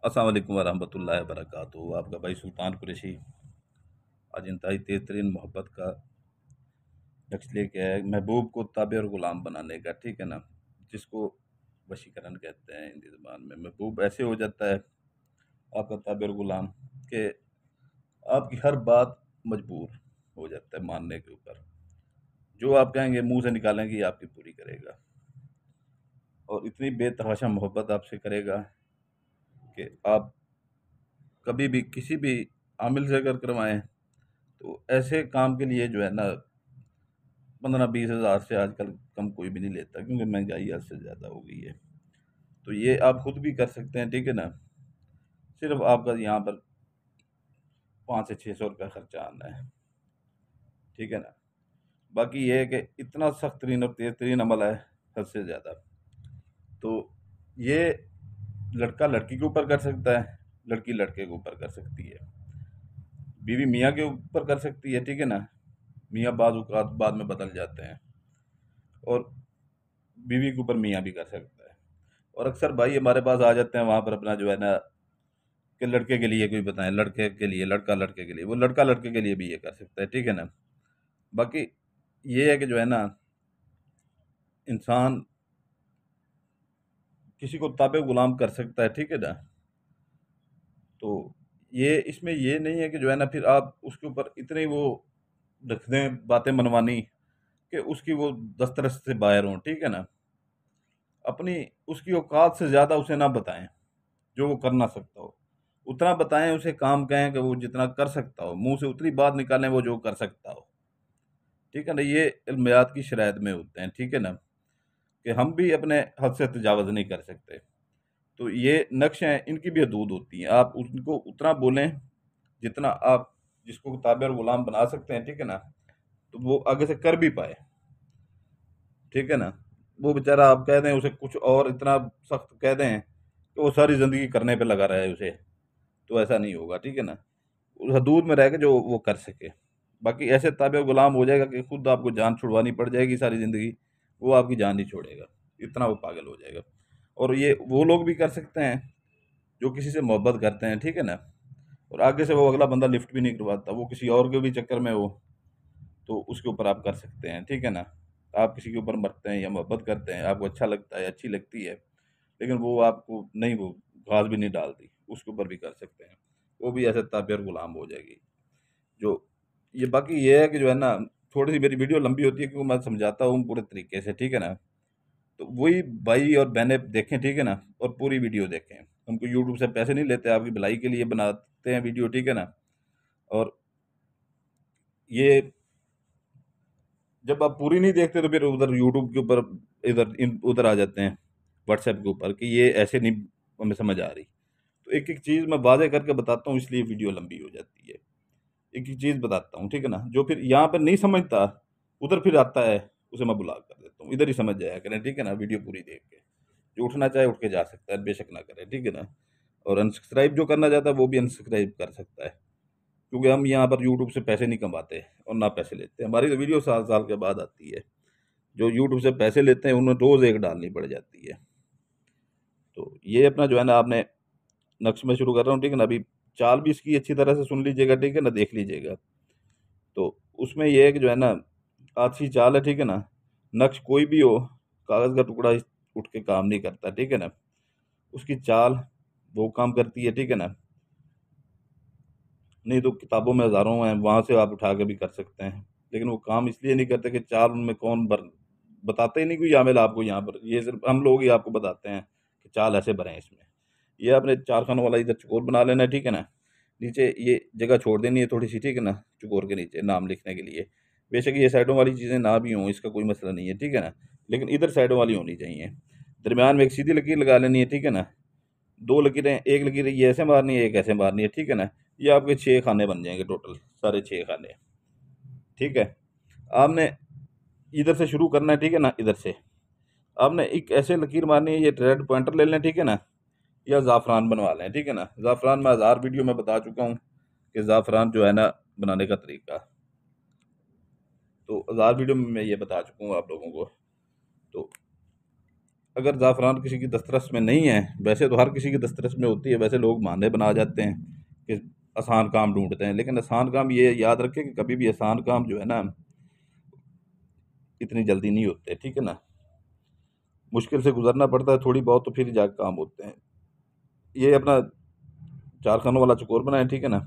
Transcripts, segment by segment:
अस्सलाम वालेकुम वरहमतुल्लाहि वबरकातुहू। आपका भाई सुल्तान कुरैशी आज इंतहाई तेज तरीन मोहब्बत का लक्ष्य लेके आया है, महबूब को ताबे और ग़ुलाम बनाने का, ठीक है ना, जिसको वशीकरण कहते हैं हिंदी ज़ुबान में। महबूब ऐसे हो जाता है आपका ताबे और ग़ुलाम कि आपकी हर बात मजबूर हो जाता है मानने के ऊपर। जो आप कहेंगे मुंह से निकालेंगे ये आपकी पूरी करेगा, और इतनी बेतहाशा मोहब्बत आपसे करेगा कि आप कभी भी किसी भी आमिल से अगर करवाएं तो ऐसे काम के लिए जो है ना 15-20 हज़ार से आजकल कम कोई भी नहीं लेता, क्योंकि महंगाई हद से ज़्यादा हो गई है। तो ये आप खुद भी कर सकते हैं, ठीक है ना। सिर्फ आपका यहाँ पर 500 से 600 रुपया खर्चा आना है, ठीक है ना। बाकी ये है कि इतना सख्त तरीन और तेज तरीन अमल है हद से ज़्यादा। तो ये लड़का लड़की के ऊपर कर सकता है, लड़की लड़के के ऊपर कर सकती है, बीवी मियाँ के ऊपर कर सकती है, ठीक है ना। मियाँ बाद औक़ात बाद में बदल जाते हैं, और बीवी के ऊपर मियाँ भी कर सकता है। और अक्सर भाई हमारे पास आ जाते हैं वहाँ पर अपना जो है ना कि लड़के के लिए कोई बताएं, लड़के के लिए, लड़का लड़के के लिए, वो लड़का लड़के के लिए भी ये कर सकता है, ठीक है ना। बाकी ये है कि जो है ना इंसान किसी को ताबे गुलाम कर सकता है, ठीक है ना। तो ये इसमें ये नहीं है कि जो है ना फिर आप उसके ऊपर इतनी वो रख दें बातें मनवानी कि उसकी वो दस्तरस से बाहर हों, ठीक है ना। अपनी उसकी औकात से ज़्यादा उसे ना बताएं जो वो कर ना सकता हो, उतना बताएं उसे, काम कहें कि वो जितना कर सकता हो, मुंह से उतनी बात निकालें वो जो कर सकता हो, ठीक है ना। ये इल्मियात की शराइत में होते हैं, ठीक है ना, कि हम भी अपने हद से तजावज़ नहीं कर सकते। तो ये नक्श हैं, इनकी भी हदूद होती हैं। आप उनको उतना बोलें जितना आप जिसको ताबे और ग़ुलाम बना सकते हैं, ठीक है ना, तो वो आगे से कर भी पाए, ठीक है ना। वो बेचारा आप कह दें उसे कुछ और इतना सख्त कह दें कि वो सारी ज़िंदगी करने पे लगा रहे उसे, तो ऐसा नहीं होगा, ठीक है ना। उस हदूद में रह के जो वो कर सके। बाकी ऐसे ताबे गुलाम हो जाएगा कि खुद आपको जान छुड़वानी पड़ जाएगी सारी ज़िंदगी, वो आपकी जान नहीं छोड़ेगा, इतना वो पागल हो जाएगा। और ये वो लोग भी कर सकते हैं जो किसी से मोहब्बत करते हैं, ठीक है ना, और आगे से वो अगला बंदा लिफ्ट भी नहीं करवाता, वो किसी और के भी चक्कर में हो, तो उसके ऊपर आप कर सकते हैं, ठीक है ना। आप किसी के ऊपर मरते हैं या मोहब्बत करते हैं, आपको अच्छा लगता है, अच्छी लगती है, लेकिन वो आपको नहीं, वो घास भी नहीं डालती, उसके ऊपर भी कर सकते हैं। वो भी ऐसे ताबे और गुलाम हो जाएगी। जो ये बाकी ये है कि जो है ना थोड़ी सी मेरी वीडियो लंबी होती है क्योंकि मैं समझाता हूँ पूरे तरीके से, ठीक है ना। तो वही भाई और बहनें देखें, ठीक है ना, और पूरी वीडियो देखें। हमको यूट्यूब से पैसे नहीं लेते, आपकी भलाई के लिए बनाते हैं वीडियो, ठीक है ना। और ये जब आप पूरी नहीं देखते तो फिर उधर यूट्यूब के ऊपर उधर आ जाते हैं व्हाट्सएप के ऊपर कि ये ऐसे नहीं हमें समझ आ रही। तो एक एक चीज़ मैं वाज़ेह करके बताता हूँ, इसलिए वीडियो लंबी हो जाती है। एक एक चीज़ बताता हूँ, ठीक है ना। जो फिर यहाँ पर नहीं समझता उधर फिर आता है, उसे मैं ब्लॉक कर देता हूँ। इधर ही समझ जाया करें, ठीक है ना, वीडियो पूरी देख के। जो उठना चाहे उठ के जा सकता है, बेशक ना करे, ठीक है ना। और अनसब्सक्राइब जो करना चाहता है वो भी अनसब्सक्राइब कर सकता है, क्योंकि हम यहाँ पर यूट्यूब से पैसे नहीं कमाते और ना पैसे लेते। हमारी तो वीडियो साल साल के बाद आती है। जो यूट्यूब से पैसे लेते हैं उन्हें रोज़ एक डालनी पड़ जाती है। तो ये अपना जो है ना आपने नक्श में शुरू कर रहा हूँ, ठीक है ना। अभी चाल भी इसकी अच्छी तरह से सुन लीजिएगा, ठीक है ना, देख लीजिएगा। तो उसमें ये है कि जो है ना आछी चाल है, ठीक है ना। नक्श कोई भी हो, कागज़ का टुकड़ा उठ के काम नहीं करता, ठीक है ना। उसकी चाल वो काम करती है, ठीक है ना। नहीं तो किताबों में हज़ारों हैं, वहाँ से आप उठा के भी कर सकते हैं, लेकिन वो काम इसलिए नहीं करते कि चाल उनमें कौन भर बताते ही नहीं कोई आमिल आपको यहाँ पर। ये सिर्फ हम लोग ही आपको बताते हैं कि चाल ऐसे भरें इसमें। ये आपने 4 खानों वाला इधर चौकोर बना लेना है, ठीक है ना। नीचे ये जगह छोड़ देनी है थोड़ी-सी, ठीक है ना, चौकोर के नीचे नाम लिखने के लिए। बेशक ये साइडों वाली चीज़ें ना भी हों, इसका कोई मसला नहीं है, ठीक है ना, लेकिन इधर साइडों वाली होनी चाहिए। दरमियान में एक सीधी लकीर लगा लेनी है, ठीक है ना। 2 लकीरें, 1 लकीर ये ऐसे मारनी है, एक ऐसे मारनी है, ठीक है ना। ये आपके 6 खाने बन जाएँगे टोटल, सारे 6 खाने, ठीक है। आपने इधर से शुरू करना है, ठीक है ना, इधर से। आपने एक ऐसे लकीर मारनी है, ये रेड पॉइंटर ले लें, ठीक है ना, या ज़ाफ़रान बनवा लें, ठीक है ना। ज़ाफ़रान मैं 1000 वीडियो में बता चुका हूँ कि ज़ाफ़रान जो है ना बनाने का तरीका, तो 1000 वीडियो में मैं ये बता चुका हूँ आप लोगों को। तो अगर ज़ाफ़रान किसी की दस्तरस में नहीं है, वैसे तो हर किसी की दस्तरस में होती है, वैसे लोग बहाने बना जाते हैं कि आसान काम ढूँढते हैं, लेकिन आसान काम ये याद रखें कि कभी भी आसान काम जो है ना, इतनी जल्दी नहीं होते, ठीक है ना? मुश्किल से गुज़रना पड़ता है थोड़ी बहुत, तो फिर जाके काम होते हैं। ये अपना 4 खानों वाला चौकोर बनाएँ, ठीक है ना?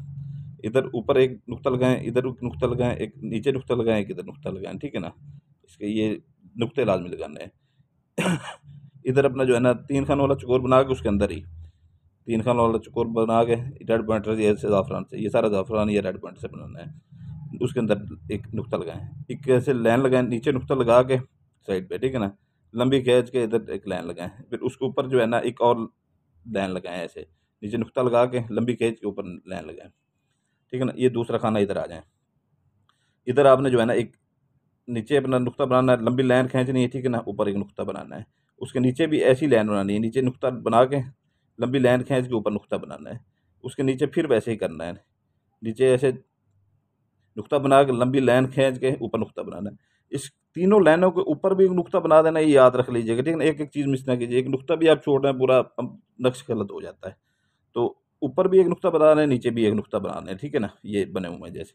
इधर ऊपर एक नुक्ता लगाएँ, इधर एक नुक्ता लगाएँ, एक नीचे नुक्ता लगाएँ, एक इधर नुक्ता लगाएँ, ठीक है ना? इसके ये नुक्ते लाज़मी लगाने हैं। इधर अपना जो है ना 3 खानों वाला चौकोर बना के उसके अंदर ही 3 खानों वाला चौकोर बना के रेड पॉइंटर ये से ज़ाफ़रान से, ये सारा ज़ाफ़रान ये रेड पॉइंट से बनाना है। उसके अंदर एक नुक्ता लगाएँ, एक ऐसे लाइन लगाएँ, नीचे नुक्ता लगा के साइड पे, ठीक है ना? लंबी खींच के इधर एक लाइन लगाएँ, फिर उसके ऊपर जो है ना एक और लाइन लगाएँ ऐसे, नीचे नुक्ता लगा के लंबी खींच के ऊपर लाइन लगाएँ, ठीक है ना? ये दूसरा खाना इधर आ जाए। इधर आपने जो है ना एक नीचे अपना नुक्ता बनाना है, लंबी लाइन खींचनी है, ठीक है ना? ऊपर एक नुक्ता बनाना है। उसके नीचे भी ऐसी लाइन बनानी है, नीचे नुक्ता बना के लंबी लाइन खींच के ऊपर नुक्ता बनाना है। उसके नीचे फिर वैसे ही करना है, नीचे ऐसे नुक्ता बना के लंबी लाइन खींच के ऊपर नुक्ता बनाना है। इस तीनों लाइनों के ऊपर भी एक नुक्ता बना देना है, ये याद रख लीजिएगा, ठीक है ना? एक-एक चीज़ मिस ना कीजिए, एक नुक्ता भी आप छोड़ रहे हैं पूरा नक्श गलत हो जाता है। तो ऊपर भी एक नुक्ता बना रहे हैं, नीचे भी एक नुक्ता बनाना है, ठीक है ना? ये बने हुए हैं जैसे।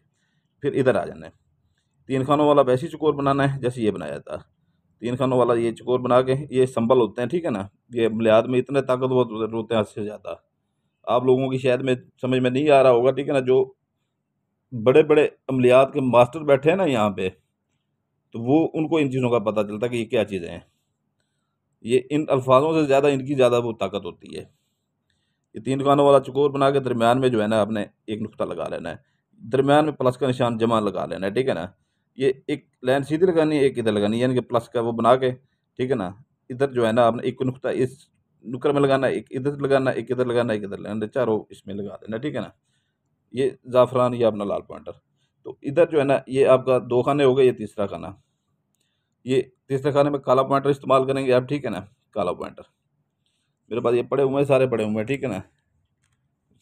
फिर इधर आ जाना है। 3 खानों वाला वैसे ही चौकोर बनाना है जैसे ये बनाया था। 3 खानों वाला ये चौकोर बना के ये संबल होते हैं, ठीक है ना? ये बुनियाद में इतने ताकतवर होते हैं हद से ज़्यादा। आप लोगों की शायद में समझ में नहीं आ रहा होगा, ठीक है ना? जो बड़े-बड़े अमलियात के मास्टर बैठे हैं ना यहाँ पे, तो वो उनको इन चीज़ों का पता चलता है कि ये क्या चीज़ें हैं। ये इन अल्फाज़ों से ज़्यादा इनकी ज़्यादा वो ताकत होती है। ये 3 खानों वाला चौकोर बना के दरमियान में जो है ना आपने एक नुक्ता लगा लेना है। दरमियान में प्लस का निशान जमा लगा लेना है, ठीक है ना? ये एक लाइन सीधी लगानी है, एक इधर लगानी है, यानी कि प्लस का वो बना के, ठीक है ना? इधर जो है ना आपने एक नुक्ता इस नुक्कड़ में लगाना है, एक इधर लगाना है, एक इधर लगाना है, एक इधर लगाना है, चारों इसमें लगा देना, ठीक है ना? ये ज़ाफ़रान, ये अपना लाल पॉइंटर। तो इधर जो है ना ये आपका 2 खाने हो गए, ये तीसरा खाना। ये तीसरे खाने में काला पॉइंटर इस्तेमाल करेंगे आप, ठीक है ना? काला पॉइंटर। मेरे पास ये पड़े हुए हैं, सारे पड़े हुए हैं, ठीक है ना?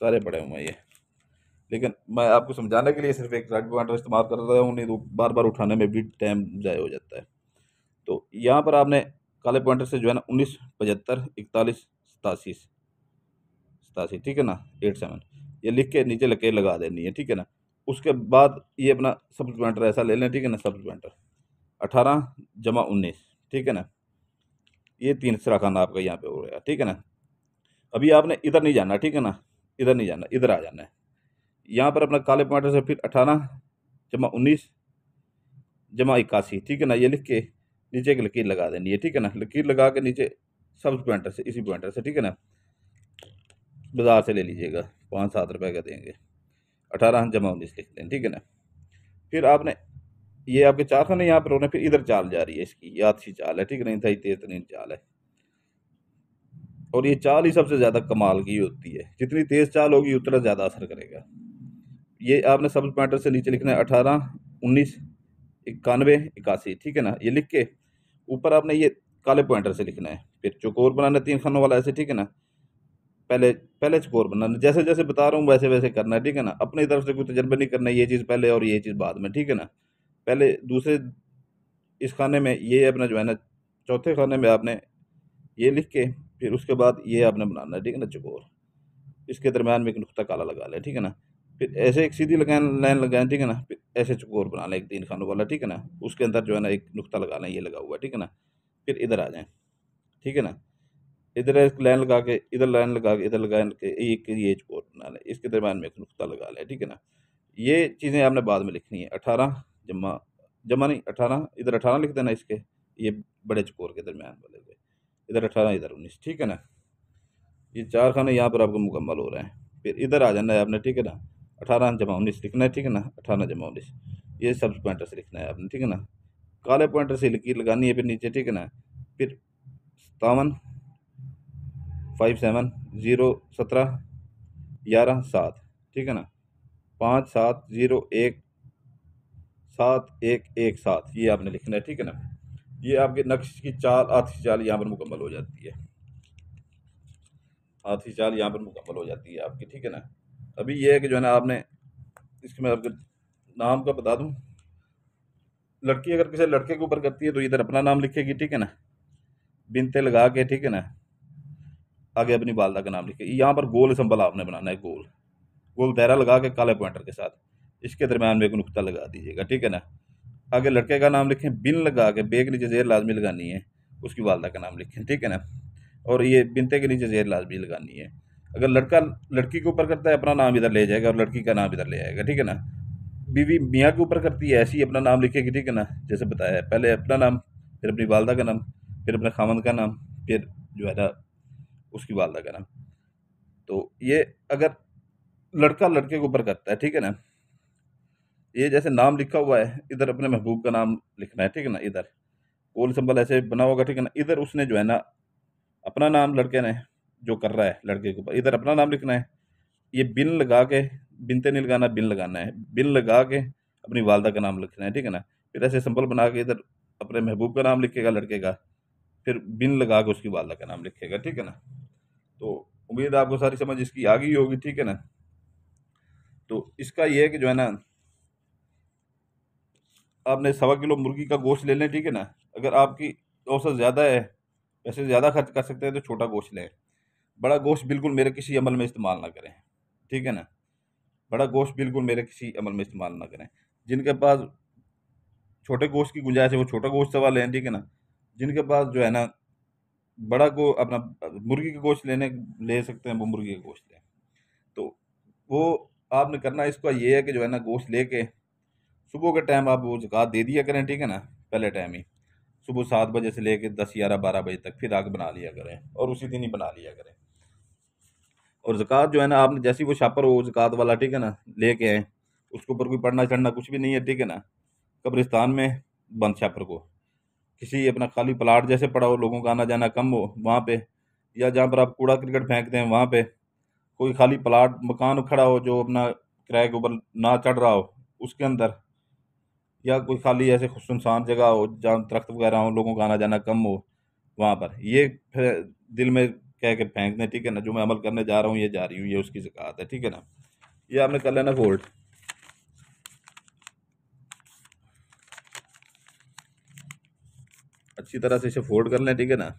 सारे पड़े हुए हैं ये। लेकिन मैं आपको समझाने के लिए सिर्फ़ एक रेड पॉइंटर इस्तेमाल कर रहा हूँ, नहीं तो बार-बार उठाने में भी टाइम ज़ाया हो जाता है। तो यहाँ पर आपने काले पॉइंटर से जो है ना 19, 75, 41, 87, 87, ठीक है ना? 87 ये लिख के नीचे लकीर लगा देनी है, ठीक है ना? उसके बाद ये अपना सब्ज़ पॉइंटर ऐसा ले लें, ठीक है ना? सब्ज़ पॉइंटर 18 जमा 19, ठीक है ना? ये तीसरा खाना आपका यहाँ पे हो गया, ठीक है ना? अभी आपने इधर नहीं जाना, ठीक है ना? इधर नहीं जाना, इधर आ जाना है। यहाँ पर अपना काले पॉइंटर से फिर 18 जमा 19 जमा 81, ठीक है ना? ये लिख के नीचे एक लकीर लगा देनी है, ठीक है ना? लकीर लगा के नीचे सब्ज़ पॉइंटर से, इसी पॉइंटर से, ठीक है ना? बाज़ार से ले लीजिएगा, 5-7 रुपए का देंगे। 18 जमा 19 लिख दें, ठीक है ना? फिर आपने ये आपके 4 खाने यहाँ पर होने, फिर इधर चाल जा रही है इसकी, ये अच्छी चाल है, ठीक है ना? इंतहाई तेज़-तरीन चाल है। और ये चाल ही सबसे ज़्यादा कमाल की होती है, जितनी तेज़ चाल होगी उतना ज़्यादा असर करेगा। ये आपने सब्ज़ पॉइंटर से नीचे लिखना है 18, 19, 91, 81, ठीक है ना? ये लिख के ऊपर आपने ये काले पॉइंटर से लिखना है। फिर चौकोर बनाना है 3 खानों वाला ऐसे, ठीक है ना? पहले पहले चौकोर बनाना है, जैसे-जैसे बता रहा हूँ वैसे-वैसे करना है, ठीक है ना? अपनी तरफ से कोई तजर्बा नहीं करना है, ये चीज़ पहले और ये चीज़ बाद में, ठीक है ना? पहले दूसरे इस खाने में ये अपना जो है ना, चौथे खाने में आपने ये लिख के फिर उसके बाद ये आपने बनाना है, ठीक है ना? चौकोर। इसके दरमियान में एक नुक्ता काला लगा लें, ठीक है ना? फिर ऐसे एक सीधी लगाएँ लाइन लगाएँ, ठीक है ना? फिर ऐसे चौकोर बना लें एक 3 खानों वाला, ठीक है ना? उसके अंदर जो है ना एक नुक्ता लगा लें, ये लगा हुआ है, ठीक है ना? फिर इधर आ जाएँ, ठीक है ना? इधर एक लाइन लगा के, इधर लाइन लगा के, इधर लगा के एक ये चौकोर बना लें, इसके दरमियान में एक नुक्ता लगा लें, ठीक है ना? ये चीज़ें आपने बाद में लिखनी है। 18 जमा जमा नहीं 18, इधर 18 लिख देना इसके, ये बड़े चौकोर के दरमियान वाले के। इधर 18, इधर 19, ठीक है ना? ये 4 खाने यहाँ पर आपके मुकम्मल हो रहे हैं। फिर इधर आ जाना है आपने, ठीक है ना? 18 जमा 19 लिखना है, ठीक है ना? 18 जमा 19 ये सब्ज़ पॉइंटर से लिखना है आपने, ठीक है ना? काले पॉइंटर से लकीर लगानी है फिर नीचे, ठीक है ना? फिर 57, 57, 0, 17, 11, 7, ठीक है ना? 5, 7, 0, 1, 7, 1, 1, 7 ये आपने लिखना है, ठीक है ना? ये आपके नक्श की चाल, आखिरी चाल यहाँ पर मुकम्मल हो जाती है। आखिरी चाल यहाँ पर मुकम्मल हो जाती है आपकी, ठीक है ना? अभी ये है कि जो है ना आपने इसके मैं आपको नाम का बता दूँ, लड़की अगर किसी लड़के के ऊपर करती है तो इधर अपना नाम लिखेगी, ठीक है ना? बिनते लगा के, ठीक है ना, आगे अपनी वालदा का नाम लिखे। यहाँ पर गोल सिंबल आपने बनाना है, गोल गोल दायरा लगा के काले पॉइंटर के साथ, इसके दरम्यान में एक नुक्ता लगा दीजिएगा, ठीक है ना। आगे लड़के का नाम लिखें, बिन लगा के, बे के नीचे जेर लाजमी लगानी है, उसकी वालदा का नाम लिखें, ठीक है ना। और ये बिनते के नीचे जेर लाजमी लगानी है। अगर लड़का लड़की के ऊपर करता है, अपना नाम इधर ले जाएगा और लड़की का नाम इधर ले आएगा, ठीक है ना। बीवी मियाँ के ऊपर करती है, ऐसे ही अपना नाम लिखेगी, ठीक है ना, जैसे बताया है, पहले अपना नाम, फिर अपनी वालदा का नाम, फिर अपने खामन का नाम, फिर जो है ना उसकी वालदा का नाम। तो ये अगर लड़का लड़के के ऊपर करता है, ठीक है ना, ये जैसे नाम लिखा हुआ है, इधर अपने महबूब का नाम लिखना है, ठीक है ना, इधर गोल सिंबल ऐसे बना होगा, ठीक है ना। इधर उसने जो है ना अपना नाम, लड़के ने जो कर रहा है लड़के के ऊपर, इधर अपना नाम लिखना है। ये बिन लगा के, बिनते नहीं लगाना, बिन लगाना है, बिन लगा के अपनी वालदा का नाम लिखना है, ठीक है ना। फिर ऐसे सिंबल बना के इधर अपने महबूब का नाम लिखेगा लड़के का, फिर बिन लगा के उसकी वालदा का नाम लिखेगा, ठीक है ना। तो उम्मीद है आपको सारी समझ इसकी आ गई होगी, ठीक है ना। तो इसका ये है कि जो है ना, आपने 1.25 किलो मुर्गी का गोश्त ले लें, ठीक है ना। अगर आपकी औसत ज़्यादा है, पैसे ज़्यादा खर्च कर सकते हैं, तो छोटा गोश्त लें। बड़ा गोश्त बिल्कुल मेरे किसी अमल में इस्तेमाल ना करें, ठीक है ना। बड़ा गोश्त बिल्कुल मेरे किसी अमल में इस्तेमाल ना करें। जिनके पास छोटे गोश्त की गुंजाइश है, वो छोटा गोश्त सवाल लें, ठीक है ना। जिनके पास जो है ना बड़ा गो अपना मुर्गी का गोश्त ले सकते हैं, वो मुर्गी का गोश्त लें। तो वो आपने करना, इसका ये है कि जो है ना गोश्त लेके सुबह के टाइम आप वो ज़कात दे दिया करें, ठीक है ना। पहले टाइम ही सुबह 7 बजे से लेके 10, 11, 12 बजे तक, फिर आग बना लिया करें और उसी दिन ही बना लिया करें। और ज़कात जो है ना, आपने जैसे ही वो छापर वो ज़कात वाला, ठीक है ना, लेके आए, उसके ऊपर कोई पढ़ना चढ़ना कुछ भी नहीं है, ठीक है ना। कब्रिस्तान में बंद छापर को, किसी अपना खाली प्लाट जैसे पड़ा हो, लोगों का आना जाना कम हो, वहाँ पे, या जहाँ पर आप कूड़ा करकट फेंकते हैं वहाँ पे, कोई खाली प्लाट मकान खड़ा हो जो अपना किराए के ऊपर ना चढ़ रहा हो, उसके अंदर, या कोई खाली ऐसे सुनसान जगह हो जहाँ दरख्त वगैरह हो, लोगों का आना जाना कम हो, वहाँ पर ये फिर दिल में कह के फेंक दें, ठीक है ना, जो मैं अमल करने जा रहा हूँ, ये जा रही हूँ, ये उसकी ज़कात है, ठीक है ना। ये आपने कर लेना फोल्ड, अच्छी तरह से इसे फोल्ड कर लें, ठीक है ना।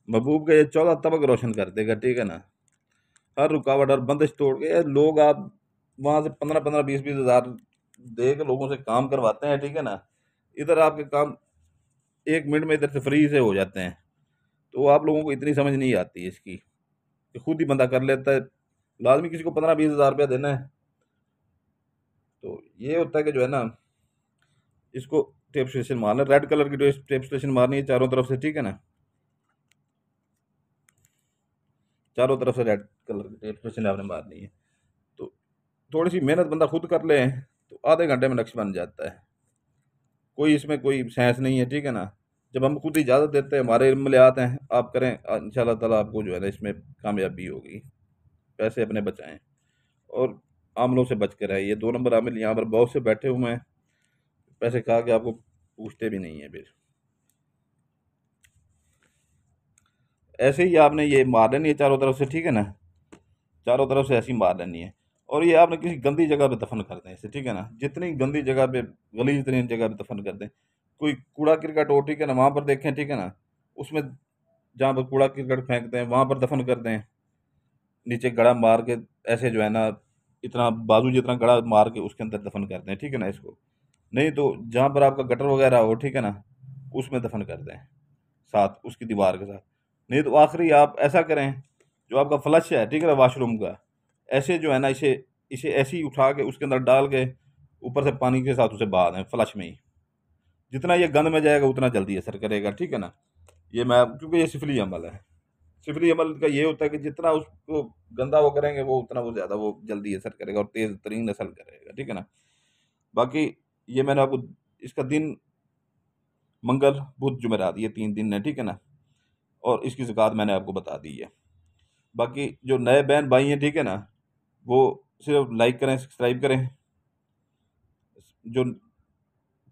महबूब का ये 14 तबक रोशन कर देगा, ठीक है ना। हर रुकावट और बंदिश तोड़ के, ये लोग आप वहाँ से 15-15, 20-20 हज़ार दे के लोगों से काम करवाते हैं, ठीक है ना। इधर आपके काम 1 मिनट में इधर से फ्री से हो जाते हैं। तो आप लोगों को इतनी समझ नहीं आती इसकी, कि खुद ही बंदा कर लेता है। लाजमी किसी को 15-20 हज़ार रुपया देना है, तो ये होता है कि जो है ना, इसको टेप स्टेशन मारना, रेड कलर की टेप स्टेशन मारनी है चारों तरफ से, ठीक है ना। चारों तरफ से रेड कलर की टेप स्टेशन आपने मारनी है। तो थोड़ी सी मेहनत बंदा खुद कर ले, तो आधे घंटे में नक्श बन जाता है। कोई इसमें कोई साइंस नहीं है, ठीक है ना। जब हम खुद इजाज़त देते हैं, हमारे इल्म में ले आते हैं, आप करें, इंशाल्लाह ताला आपको जो है ना इसमें कामयाबी होगी। पैसे अपने बचाएं और आमलों से बच कर रहे। ये 2 नंबर आमिल यहाँ पर बहुत से बैठे हुए हैं, पैसे खा के आपको पूछते भी नहीं है फिर। ऐसे ही आपने ये मार लेनी है चारों तरफ से, ठीक है ना। चारों तरफ से ऐसी मार लेनी है। और ये आपने किसी गंदी जगह पे दफन कर दें इसे, ठीक है ना। जितनी गंदी जगह पे, गलीज तरीन जगह पे दफन कर दें। कोई कूड़ा करकट हो, ठीक है ना, वहाँ पर देखें, ठीक है ना, उसमें जहाँ पर कूड़ा करकट फेंकते हैं वहाँ पर दफन कर दें। नीचे गड़ा मार के, ऐसे जो है ना, इतना बाजू जितना गड़ा मार के उसके अंदर दफन कर दें, ठीक है ना इसको। नहीं तो जहाँ पर आपका गटर वगैरह हो, ठीक है ना, उसमें दफन कर दें, साथ उसकी दीवार के साथ। नहीं तो आखिरी आप ऐसा करें, जो आपका फ्लश है, ठीक है ना, वॉशरूम का, ऐसे जो है ना, इसे इसे ऐसे ही उठा के उसके अंदर डाल के ऊपर से पानी के साथ उसे बहा दें फ्लश में ही। जितना ये गंद में जाएगा उतना जल्दी असर करेगा, ठीक है ना। ये मैं, क्योंकि ये सिफली अमल है। सिफली अमल का ये होता है कि जितना उसको गंदा वो करेंगे, वो उतना वो ज़्यादा वो जल्दी असर करेगा और तेज़ तरीन असर करेगा, ठीक है ना। बाकी ये मैंने आपको, इसका दिन मंगल बुध जुमेरात, ये 3 दिन है, ठीक है ना। और इसकी ज़कात मैंने आपको बता दी है। बाकी जो नए बहन भाई हैं, ठीक है ना, वो सिर्फ लाइक करें, सब्सक्राइब करें। जो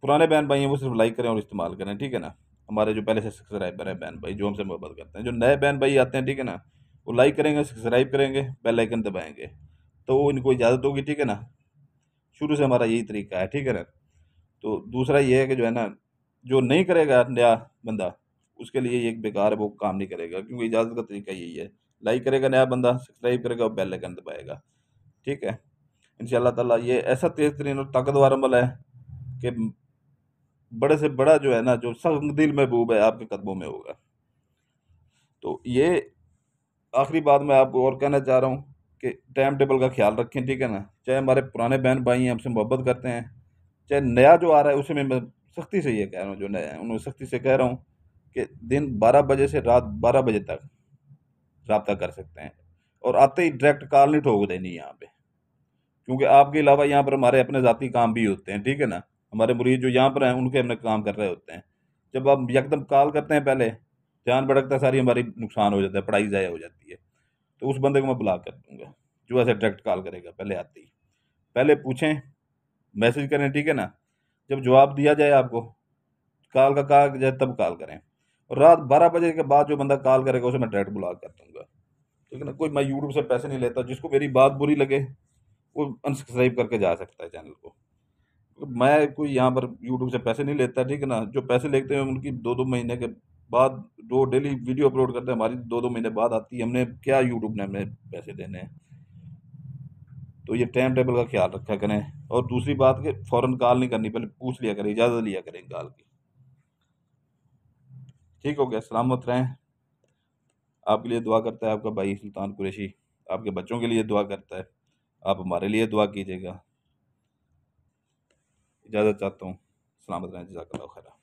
पुराने बहन भाई हैं वो सिर्फ लाइक करें और इस्तेमाल करें, ठीक है ना। हमारे जो पहले से सब्सक्राइबर हैं बहन भाई, जो हमसे मोहब्बत करते हैं, जो नए बहन भाई आते हैं, ठीक है ना, वो लाइक करेंगे, सब्सक्राइब करेंगे, बेल आइकन दबाएंगे, तो इनको इजाज़त होगी, ठीक है ना। शुरू से हमारा यही तरीका है, ठीक है ना। तो दूसरा ये है कि जो है ना, जो नहीं करेगा नया बंदा, उसके लिए ये एक बेकार है, वो काम नहीं करेगा, क्योंकि इजाज़त का तरीका यही है। लाइक करेगा नया बंदा, सब्सक्राइब करेगा और बेल आइकन दबाएगा। ठीक है? इंशाअल्लाह ताला ये ऐसा तेज़ तरीन और ताकतवर अमल है कि बड़े से बड़ा जो है ना, जो सब दिल महबूब है, आपके कदमों में होगा। तो ये आखिरी बात मैं आपको और कहना चाह रहा हूँ कि टाइम टेबल का ख्याल रखें, ठीक है ना? चाहे हमारे पुराने बहन भाई हैं, हमसे मोहब्बत करते हैं, चाहे नया जो आ रहा है, उसे मैं सख्ती से ये कह रहा हूँ, जो नया है उन्हें सख्ती से कह रहा हूँ कि दिन 12 बजे से रात 12 बजे तक रब्ता कर सकते हैं, और आते ही डायरेक्ट कॉल नहीं ठोक देनी यहाँ पे, क्योंकि आपके अलावा यहाँ पर हमारे अपने ज़ाती काम भी होते हैं, ठीक है ना? हमारे मुरीद जो यहाँ पर हैं, उनके हमने काम कर रहे होते हैं। जब आप यकदम कॉल करते हैं पहले, ध्यान भटकता है, सारी हमारी नुकसान हो जाता है, पढ़ाई ज़ाया हो जाती है। तो उस बंदे को मैं ब्लॉक कर दूँगा, जो ऐसे डायरेक्ट कॉल करेगा पहले आते ही। पहले पूछें, मैसेज करें, ठीक है ना? जब जवाब दिया जाए आपको, कॉल का कहा जाए तब कॉल करें, और रात 12 बजे के बाद जो बंदा कॉल करेगा उसे मैं डायरेक्ट ब्लॉक कर दूँगा, ठीक है ना? कोई मैं यूट्यूब से पैसे नहीं लेता, जिसको मेरी बात बुरी लगे, वो अनसब्सक्राइब करके जा सकता है चैनल को। तो मैं कोई यहाँ पर यूट्यूब से पैसे नहीं लेता, ठीक है ना? जो पैसे लेते हैं उनकी 2-2 महीने के बाद, जो डेली वीडियो अपलोड करते हैं, हमारी 2-2 महीने बाद आती है, हमने क्या यूट्यूब ने हमें पैसे देने हैं? तो ये टाइम टेबल का ख्याल रखा करें, और दूसरी बात कि फ़ौरन कॉल नहीं करनी, पहले पूछ लिया करें, इजाज़त लिया करें कॉल की। ठीक हो गया? सलामत रहें। आपके लिए दुआ करता है आपका भाई सुल्तान कुरैशी, आपके बच्चों के लिए दुआ करता है, आप हमारे लिए दुआ कीजिएगा। इजाज़त चाहता हूँ। सलामत रहें। जज़ाकल्लाह खैर।